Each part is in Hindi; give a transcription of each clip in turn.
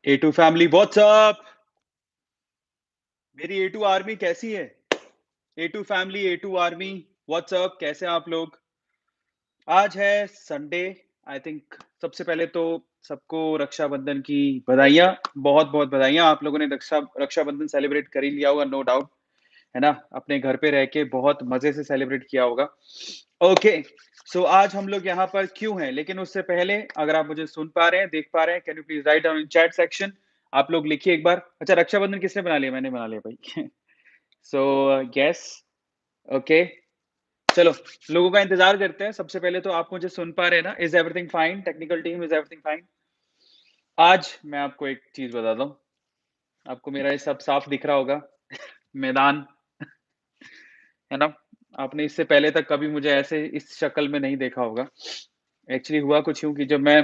ए टू फैमिली व्हाट्सअप। मेरी ए टू आर्मी कैसी है? A two family, A two army what's up, कैसे हैं आप लोग? आज है संडे। आई थिंक सबसे पहले तो सबको रक्षाबंधन की बधाइयाँ, बहुत-बहुत बधाइयाँ। आप लोगों ने रक्षाबंधन सेलिब्रेट कर ही लिया होगा, नो डाउट, है ना? अपने घर पे रह के बहुत मज़े से सेलिब्रेट किया होगा। ओके, सो आज हम लोग यहाँ पर क्यों हैं? लेकिन उससे पहले अगर आप मुझे सुन पा रहे हैं, देख पा रहे हैं, can you please write down in chat section. आप लोग लिखिए एक बार। अच्छा, रक्षाबंधन किसने बना लिया? मैंने बना लिया भाई। So yes, okay. चलो, लोगों का इंतज़ार करते हैं। सबसे पहले तो आप मुझे सुन पा रहे हैं ना? Is everything fine? Technical team, is everything fine? आज मैं आपको एक चीज़ बताता हूँ। आपको मेरा ये सब साफ दिख रहा होगा, मैदान, है ना? आपने इससे पहले तक कभी मुझे ऐसे इस शक्ल में नहीं देखा होगा। एक्चुअली हुआ कुछ यूँ कि जब मैं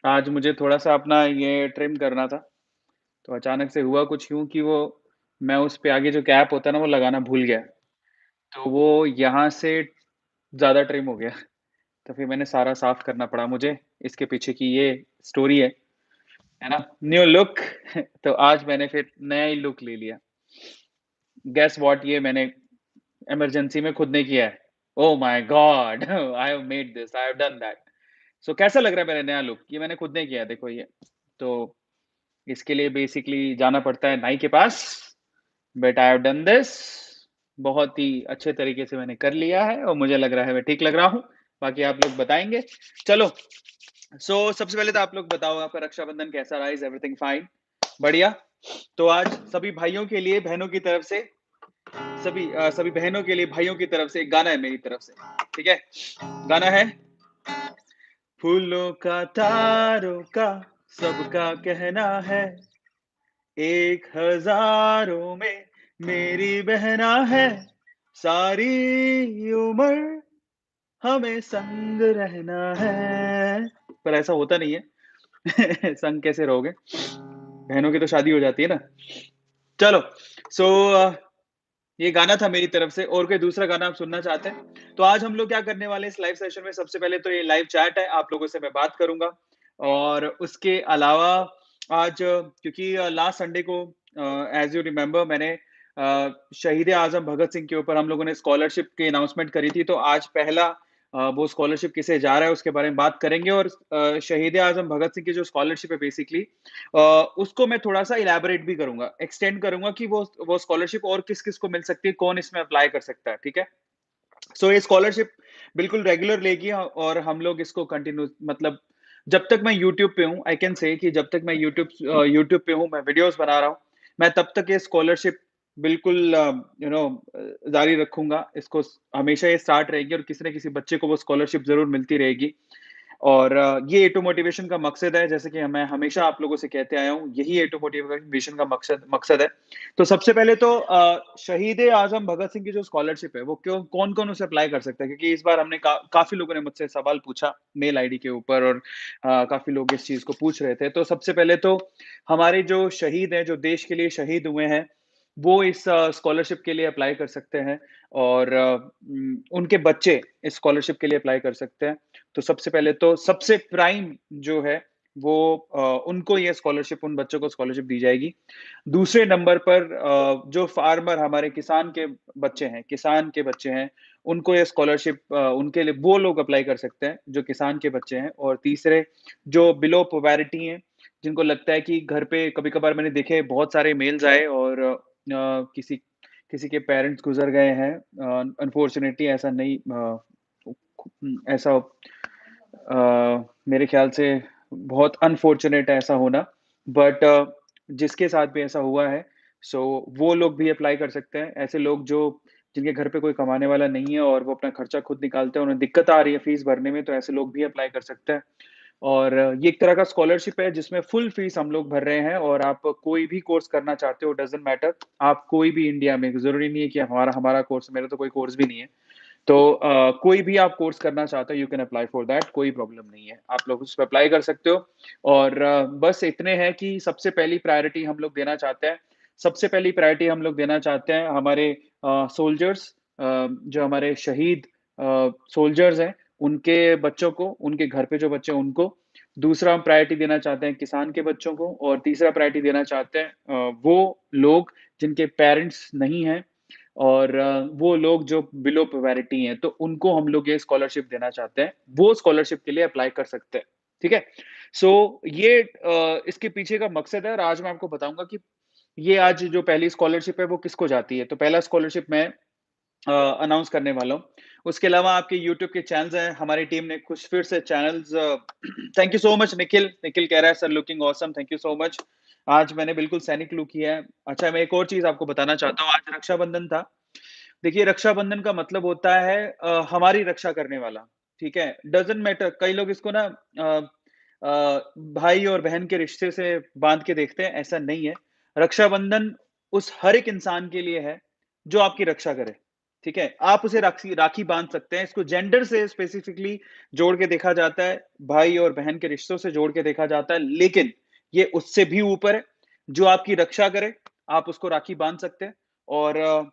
आज मुझे थोड़ा-सा अपना ये ट्रिम करना था, तो अचानक से हुआ कुछ यूँ कि वो मैं उस पे आगे जो कैप होता है ना, वो लगाना भूल गया। तो वो यहाँ से ज़्यादा ट्रिम हो गया। तो फिर मैंने सारा साफ करना पड़ा मुझे। इसके पीछे की ये स्टोरी है ना? New look. तो आज मैंने फिर नया ही लुक ले लिया। गेस व्हाट, ये मैंने इमरजेंसी में खुद ने किया है। Oh my god! I have made this, I have done that. So कैसा लग रहा है मेरा नया लुक? ये मैंने खुद ने किया है, देखो ये। तो इसके लिए बेसिकली जाना पड़ता है नाई के पास, but I have done this. बहुत ही अच्छे तरीके से मैंने कर लिया है और मुझे लग रहा है मैं ठीक लग रहा हूँ। बाकी आप लोग बताएँगे। चलो, सबसे पहले तो आप लोग बताओ, आपका रक्षाबंधन कैसा रहा? Is everything fine? बढ़िया? तो आज सभी भाइयों के लिए बहनों की तरफ से, सभी बहनों के लिए भाइयों की तरफ से एक गाना है मेरी तरफ से, ठीक है? गाना है, फूलों का तारों का सबका कहना है, एक हज़ारों में मेरी बहना है, सारी उम्र हमें संग रहना है। पर ऐसा होता नहीं है। संग कैसे रहोगे? बहनों की तो शादी हो जाती है ना। चलो, सो ये गाना था मेरी तरफ से। और कोई दूसरा गाना आप सुनना चाहते हैं? तो आज हम लोग क्या करने वाले हैं इस लाइव सेशन में, सबसे पहले तो ये लाइव चैट है, आप लोगों से मैं बात करूँगा। और उसके अलावा आज क्योंकि लास्ट संडे को एज़ यू रिमेंबर मैंने शहीद-ए-आज़म भगत सिंह के ऊपर हम लोगों ने स्कॉलरशिप की अनाउंसमेंट करी थी, तो आज पहला वो स्कॉलरशिप किसे जा रहा है उसके बारे में बात करेंगे। और शहीद-ए-आज़म भगत सिंह की जो स्कॉलरशिप है बेसिकली, अ, उसको मैं थोड़ा-सा इलैबोरेट भी करूँगा, एक्सटेंड करूँगा कि वो स्कॉलरशिप और किस-किस को मिल सकती है, कौन इसमें अप्लाई कर सकता है, ठीक है? ये स्कॉलरशिप बिल्कुल रेगुलर लेगी और हम लोग इसको कंटिन्यू, मतलब जब तक मैं यूट्यूब पे हूँ, आई कैन से कि जब तक मैं यूट्यूब पे हूँ, मैं वीडियोज़ बना रहा हूँ, मैं तब तक ये स्कॉलरशिप बिल्कुल जारी रखूँगा। इसको हमेशा ये स्टार्ट रहेगी और किसी न किसी बच्चे को वो स्कॉलरशिप ज़रूर मिलती रहेगी। और ये ए टू मोटिवेशन का मकसद है, जैसे कि मैं हमेशा आप लोगों से कहते आया हूँ, यही ए टू मोटिवेशन का मकसद मकसद है। तो सबसे पहले तो शहीद-ए-आज़म भगत सिंह की जो स्कॉलरशिप है, वो क्यों कौन-कौन उसे अप्लाई कर सकता है? क्योंकि इस बार हमने काफ़ी लोगों ने मुझसे सवाल पूछा मेल आईडी के ऊपर, और काफ़ी लोग इस चीज़ को पूछ रहे थे। तो सबसे पहले तो हमारे जो शहीद हैं, जो देश के लिए शहीद हुए हैं, वो इस स्कॉलरशिप के लिए अप्लाई कर सकते हैं। और उनके बच्चे इस स्कॉलरशिप के लिए अप्लाई कर सकते हैं। तो सबसे पहले तो सबसे प्राइम जो है वो उनको ये स्कॉलरशिप, उन बच्चों को स्कॉलरशिप दी जाएगी। दूसरे नंबर पर जो फार्मर हमारे किसान के बच्चे हैं, उनको ये स्कॉलरशिप, उनके लिए वो लोग अप्लाई कर सकते हैं जो किसान के बच्चे हैं। और तीसरे जो बिलो पॉवर्टी हैं, जिनको लगता है कि घर पे, कभी-कभार मैंने देखे बहुत सारे मेल्स आए और किसी किसी के पेरेंट्स गुज़र गए हैं। अनफॉर्च्यूनेटली ऐसा नहीं, ऐसा मेरे ख़्याल से बहुत अनफॉर्च्यूनेट है ऐसा होना। बट जिसके साथ भी ऐसा हुआ है, सो वो लोग भी अप्लाई कर सकते हैं। ऐसे लोग जो जिनके घर पे कोई कमाने वाला नहीं है और वो अपना खर्चा खुद निकालते हैं, उन्हें दिक्कत आ रही है फ़ीस भरने में, तो ऐसे लोग भी अप्लाई कर सकते हैं। और ये एक तरह का स्कॉलरशिप है जिसमें फुल फ़ीस हम लोग भर रहे हैं। और आप कोई भी कोर्स करना चाहते हो, डज़न्ट मैटर, आप कोई भी इंडिया में, ज़रूरी नहीं है कि हमारा हमारा कोर्स, मेरा तो कोई कोर्स भी नहीं है। तो कोई भी आप कोर्स करना चाहते हो, you can apply for that, कोई प्रॉब्लम नहीं है। आप लोग उस पे अप्लाई कर सकते हो। और बस इतने हैं कि सबसे पहली प्रायोरिटी हम लोग देना चाहते हैं। सबसे पहली प्रायोरिटी हम लोग देना चाहते हैं हमारे सोल्जर्स, जो हमारे शहीद सोल्जर्स हैं, उनके बच्चों को, उनके घर पे जो बच्चे हैं उनको। दूसरा हम प्रायोरिटी देना चाहते हैं किसान के बच्चों को और तीसरा प्रायोरिटी देना चाहते हैं वो लोग जिनके पेरेंट्स नहीं हैं और वो लोग जो बिलो पॉवर्टी हैं, तो उनको हम लोग ये स्कॉलरशिप देना चाहते हैं। वो स्कॉलरशिप के लिए अप्लाई कर सकते हैं, ठीक है? सो ये इसके पीछे का मकसद है और आज मैं आपको बताऊँगा कि ये आज जो पहली स्कॉलरशिप है वो किसको जाती है। तो पहला स्कॉलरशिप मैं अनाउंस करने वाला हूँ। उसके अलावा आपके यूट्यूब के चैनल्स हैं, हमारी टीम ने कुछ फिर से channels thank you so much Nikhil, Nikhil कह रहा है sir looking awesome, thank you so much. आज मैंने बिल्कुल सैनिक लुक किया है। अच्छा मैं एक और चीज़ आपको बताना चाहता हूँ, आज रक्षाबंधन था। देखिए रक्षाबंधन का मतलब होता है हमारी रक्षा करने वाला, ठीक है? डज़न्ट मैटर कई लोग इसको ना भाई और बहन के रिश्ते से बाँध के देखते हैं, ऐसा नहीं है। रक्षाबंधन उस हर एक इंसान के लिए है, जो आपकी रक्षा करे, ठीक है? आप उसे राखी राखी बाँध सकते हैं, इसको जेंडर से स्पेसिफिकली जोड़ के देखा जाता है, भाई और बहन के रिश्तों से जोड़ के देखा जाता है, लेकिन ये उससे भी ऊपर है, जो आपकी रक्षा करे, आप उसको राखी बाँध सकते हैं और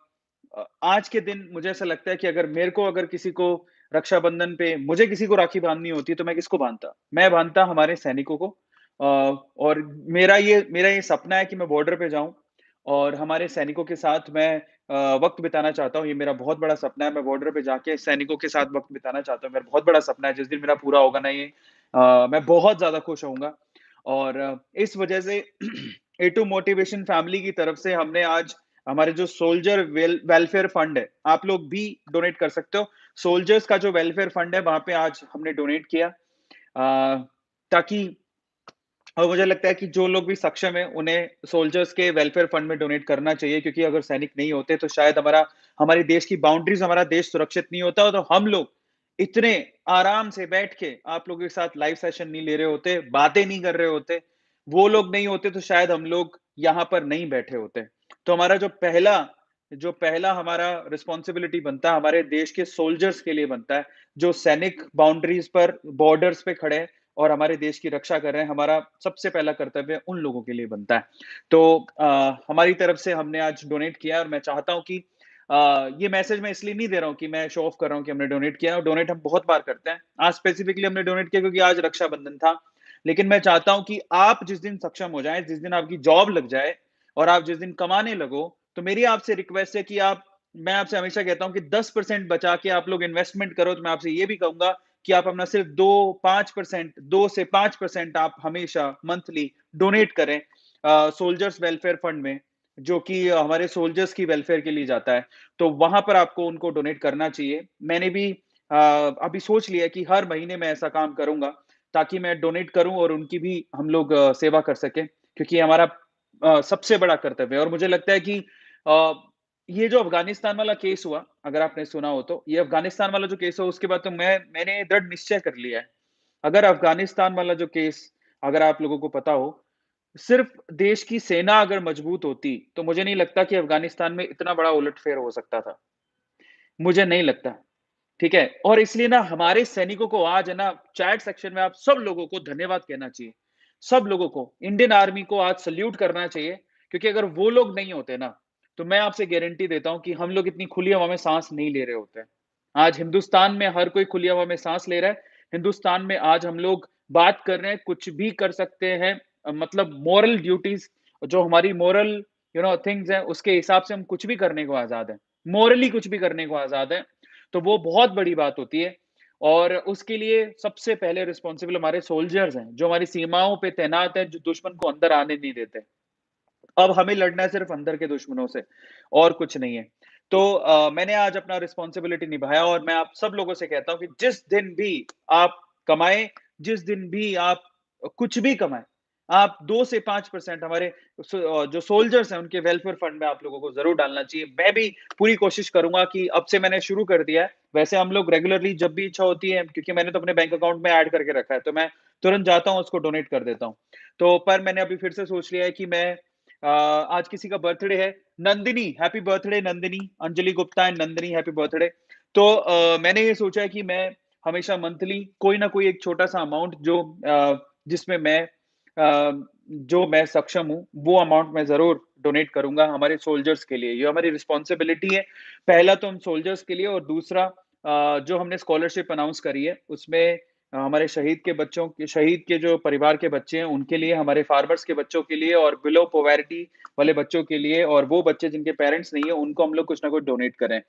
आज के दिन मुझे ऐसा लगता है कि अगर किसी को रक्षाबंधन पे मुझे किसी को राखी बाँधनी होती तो मैं किसको बाँधता? मैं बाँधता हमारे सैनिकों को और मेरा ये सपना है कि मैं बॉर्डर पे जाऊँ और हमारे सैनिकों के साथ मैं वक़्त बिताना चाहता हूँ। ये मेरा बहुत बड़ा सपना है, मैं बॉर्डर पे जाके सैनिकों के साथ वक़्त बिताना चाहता हूँ। मेरा बहुत बड़ा सपना है, जिस दिन मेरा पूरा होगा ना ये मैं बहुत ज़्यादा खुश होऊँगा और इस वजह से ए टू मोटिवेशन फैमिली की तरफ से हमने आज हमारे जो सोल्जर वेलफेयर फंड है, आप लोग भी डोनेट कर सकते हो। सोल्जर्स का जो वेलफेयर फंड है, वहाँ पे आज हमने डोनेट किया ताकि और मुझे लगता है कि जो लोग भी सक्षम हैं, उन्हें सोल्जर्स के वेलफेयर फंड में डोनेट करना चाहिए क्योंकि अगर सैनिक नहीं होते, तो शायद हमारे देश की बाउंड्रीज़ हमारा देश सुरक्षित नहीं होता तो हम लोग इतने आराम से बैठ के आप लोगों के साथ लाइव सेशन नहीं ले रहे होते, बातें नहीं कर रहे होते। वो लोग नहीं होते, तो शायद हम लोग यहाँ पर नहीं बैठे होते। तो हमारा जो पहला हमारा रिस्पॉन्सिबिलिटी बनता है, हमारे देश के सोल्जर्स के लिए बनता है, जो सैनिक बाउंड्रीज़ पर, बॉर्डर्स पे खड़े हैं और हमारे देश की रक्षा कर रहे हैं, हमारा सबसे पहला कर्तव्य उन लोगों के लिए बनता है। तो हमारी तरफ से हमने आज डोनेट किया और मैं चाहता हूँ कि ये मैसेज मैं इसलिए नहीं दे रहा हूँ कि मैं शो ऑफ कर रहा हूँ कि हमने डोनेट किया और डोनेट हम बहुत बार करते हैं। आज स्पेसिफिकली हमने डोनेट किया क्योंकि आज रक्षाबंधन था। लेकिन मैं चाहता हूँ कि आप जिस दिन सक्षम हो जाएँ, जिस दिन आपकी जॉब लग जाए और आप जिस दिन कमाने लगो, तो मेरी आपसे रिक्वेस्ट है कि मैं आपसे हमेशा कहता हूँ कि 10% बचा के आप लोग इन्वेस्टमेंट करो, तो मैं आपसे ये भी कहूँगा कि आप अपना सिर्फ 2-5% 2 से 5% आप हमेशा मंथली डोनेट करें सोल्जर्स वेलफेयर फंड में, जो कि हमारे सोल्जर्स की वेलफेयर के लिए जाता है। तो वहाँ पर आपको उनको डोनेट करना चाहिए। मैंने भी अभी सोच लिया है कि हर महीने मैं ऐसा काम करूँगा, ताकि मैं डोनेट करूँ और उनकी भी हम लोग सेवा कर सकें, क्योंकि ये हमारा सबसे बड़ा कर्तव्य है और मुझे लगता है कि अ, ये जो अफ़गानिस्तान वाला केस हुआ, अगर आपने सुना हो तो, ये अफ़गानिस्तान वाला जो केस हुआ उसके बाद तो मैंने दृढ़ निश्चय कर लिया है। अगर अफ़गानिस्तान वाला जो केस अगर आप लोगों को पता हो, सिर्फ़ देश की सेना अगर मजबूत होती, तो मुझे नहीं लगता कि अफ़गानिस्तान में इतना बड़ा उलट-फेर हो सकता था। मुझे नहीं लगता, ठीक है? और इसलिए ना हमारे सैनिकों को आज है ना चैट सेक्शन में आप सब लोगों को धन्यवाद कहना चाहिए। सब लोगों को, इंडियन आर्मी को आज सैल्यूट करना चाहिए क्योंकि अगर वो लोग नहीं होते ना, तो मैं आपसे गारंटी देता हूँ कि हम लोग इतनी खुली हवा में साँस नहीं ले रहे होते। आज हिंदुस्तान में हर कोई खुली हवा में साँस ले रहा है। हिंदुस्तान में आज हम लोग बात कर रहे हैं, कुछ भी कर सकते हैं मतलब मोरल ड्यूटीज़ जो हमारी मोरल थिंग्स हैं, उसके हिसाब से हम कुछ भी करने को आज़ाद हैं। मोरली कुछ भी करने को आज़ाद हैं। तो वो बहुत बड़ी बात होती है और उसके लिए सबसे पहले रिस्पॉन्सिबल हमारे सोल्जर्स हैं, जो हमारी सीमाओं पे तैनात हैं, जो दुश्मन को अंदर आने नहीं देते। अब हमें लड़ना है सिर्फ़ अंदर के दुश्मनों से और कुछ नहीं है। तो मैंने आज अपना रिस्पॉन्सिबिलिटी निभाया और मैं आप सब लोगों से कहता हूँ कि जिस दिन भी आप कमाएँ, जिस दिन भी आप कुछ भी कमाएँ, आप 2 से 5% हमारे जो सोल्जर्स हैं, उनके वेलफेयर फंड में आप लोगों को ज़रूर डालना चाहिए। मैं भी पूरी कोशिश करूँगा कि अब से मैंने शुरू कर दिया है। वैसे हम लोग रेगुलरली जब भी इच्छा होती है क्योंकि मैंने तो अपने बैंक अकाउंट में ऐड करके रखा है, तो मैं तुरंत जाता हूँ, उसको डोनेट कर देता हूँ। तो पर मैंने अभी फिर से सोच लिया है कि मैं आज किसी का बर्थडे है, Nandini happy birthday Nandini, Anjali Gupta and Nandini happy birthday. तो मैंने ये सोचा है कि मैं हमेशा मंथली कोई ना कोई एक छोटा-सा अमाउंट जिसमें जो मैं सक्षम हूँ, वो अमाउंट मैं ज़रूर डोनेट करूँगा हमारे सोल्जर्स के लिए। ये हमारी रिस्पॉन्सिबिलिटी है। पहला तो हम सोल्जर्स के लिए और दूसरा जो हमने स्कॉलरशिप अनाउंस करी है, उसमें हमारे शहीद के जो परिवार के बच्चे हैं, उनके लिए, हमारे फार्मर्स के बच्चों के लिए और बिलो पॉवर्टी वाले बच्चों के लिए और वो बच्चे जिनके पेरेंट्स नहीं है, उनको हम लोग कुछ ना कुछ डोनेट करें।